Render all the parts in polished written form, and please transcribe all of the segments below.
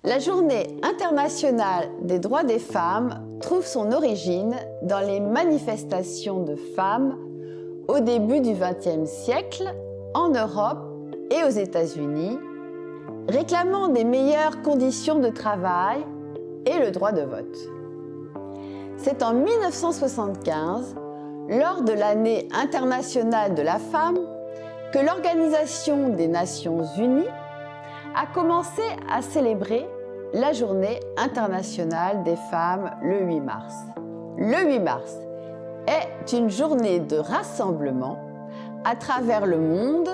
La Journée internationale des droits des femmes trouve son origine dans les manifestations de femmes au début du XXe siècle en Europe et aux États-Unis, réclamant des meilleures conditions de travail et le droit de vote. C'est en 1975, lors de l'année internationale de la femme, que l'Organisation des Nations Unies a commencé à célébrer la Journée internationale des femmes le 8 mars. Le 8 mars est une journée de rassemblement à travers le monde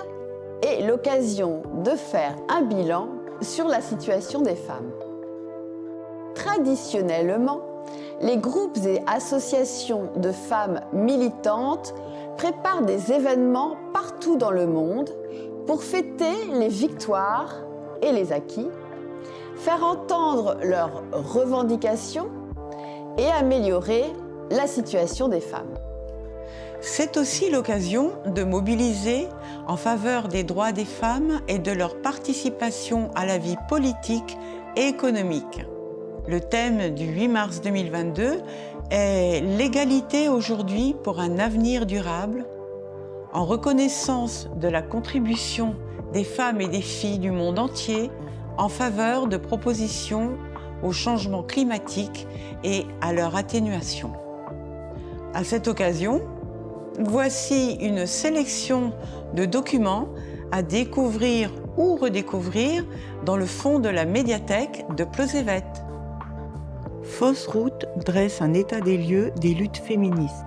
et l'occasion de faire un bilan sur la situation des femmes. Traditionnellement, les groupes et associations de femmes militantes préparent des événements partout dans le monde pour fêter les victoires et les acquis, faire entendre leurs revendications et améliorer la situation des femmes. C'est aussi l'occasion de mobiliser en faveur des droits des femmes et de leur participation à la vie politique et économique. Le thème du 8 mars 2022 est l'égalité aujourd'hui pour un avenir durable, en reconnaissance de la contribution des femmes et des filles du monde entier en faveur de propositions au changement climatique et à leur atténuation. À cette occasion, voici une sélection de documents à découvrir ou redécouvrir dans le fond de la médiathèque de Plozévet. Fausse route dresse un état des lieux des luttes féministes.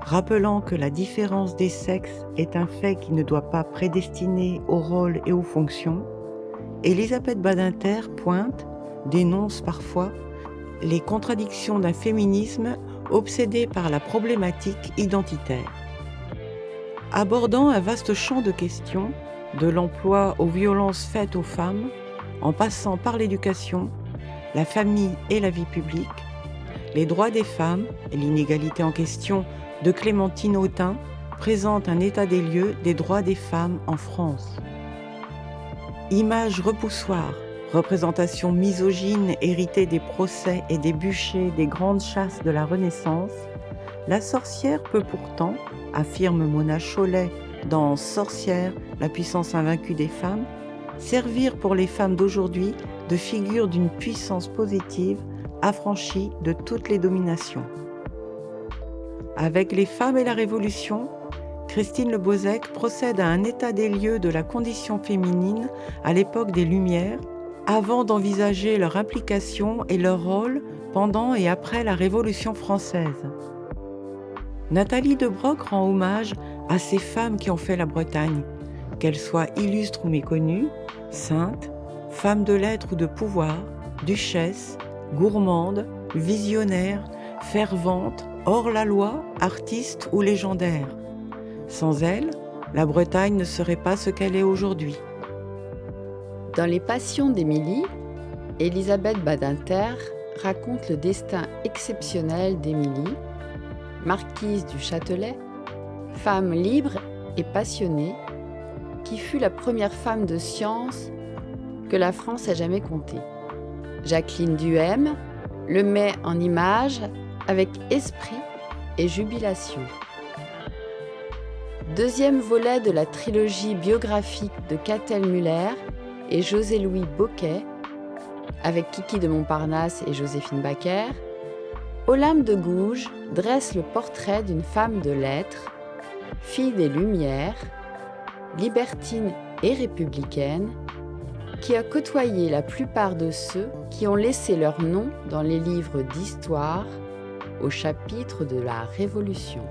Rappelant que la différence des sexes est un fait qui ne doit pas prédestiner aux rôles et aux fonctions, Elisabeth Badinter pointe, dénonce parfois, les contradictions d'un féminisme obsédé par la problématique identitaire. Abordant un vaste champ de questions, de l'emploi aux violences faites aux femmes, en passant par l'éducation, la famille et la vie publique, les droits des femmes et l'inégalité en question de Clémentine Autain présente un état des lieux des droits des femmes en France. Images repoussoires, représentations misogynes héritées des procès et des bûchers des grandes chasses de la Renaissance, la sorcière peut pourtant, affirme Mona Chollet dans Sorcière, la puissance invaincue des femmes, servir pour les femmes d'aujourd'hui de figure d'une puissance positive affranchie de toutes les dominations. Avec les femmes et la Révolution, Christine Le Bozec procède à un état des lieux de la condition féminine à l'époque des Lumières, avant d'envisager leur implication et leur rôle pendant et après la Révolution française. Nathalie Debroc rend hommage à ces femmes qui ont fait la Bretagne, qu'elles soient illustres ou méconnues, saintes, femmes de lettres ou de pouvoir, duchesses, gourmandes, visionnaires, ferventes, hors la loi, artistes ou légendaires. Sans elles, la Bretagne ne serait pas ce qu'elle est aujourd'hui. Dans Les Passions d'Émilie, Elisabeth Badinter raconte le destin exceptionnel d'Émilie, marquise du Châtelet, femme libre et passionnée, qui fut la première femme de science que la France ait jamais comptée. Jacqueline Duhem le met en image avec esprit et jubilation. Deuxième volet de la trilogie biographique de Catel Muller et José-Louis Bocquet, avec Kiki de Montparnasse et Joséphine Baker, Olympe de Gouges dresse le portrait d'une femme de lettres, fille des Lumières, libertine et républicaine, qui a côtoyé la plupart de ceux qui ont laissé leur nom dans les livres d'histoire au chapitre de la Révolution.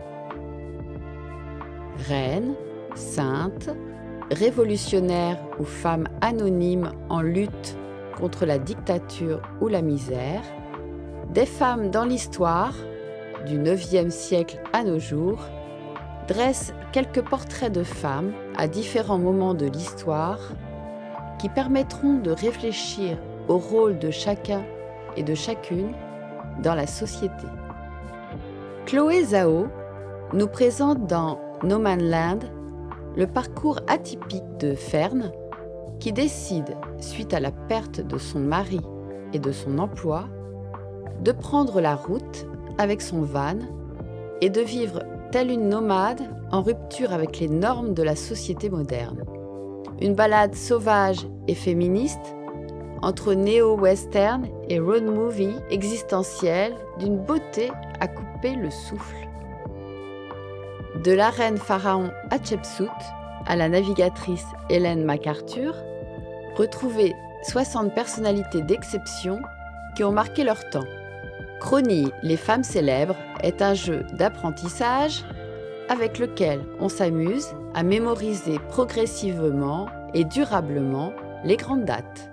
Reine, sainte, révolutionnaire ou femme anonyme en lutte contre la dictature ou la misère, des femmes dans l'histoire, du IXe siècle à nos jours, dressent quelques portraits de femmes à différents moments de l'histoire qui permettront de réfléchir au rôle de chacun et de chacune dans la société. Chloé Zhao nous présente dans No Man's Land le parcours atypique de Fern, qui décide, suite à la perte de son mari et de son emploi, de prendre la route avec son van et de vivre telle une nomade en rupture avec les normes de la société moderne. Une balade sauvage et féministe entre néo-western et road movie existentiel d'une beauté à couper le souffle. De la reine pharaon Hatshepsut à la navigatrice Hélène MacArthur, retrouvez 60 personnalités d'exception qui ont marqué leur temps. Chronie Les femmes célèbres est un jeu d'apprentissage avec lequel on s'amuse à mémoriser progressivement et durablement les grandes dates.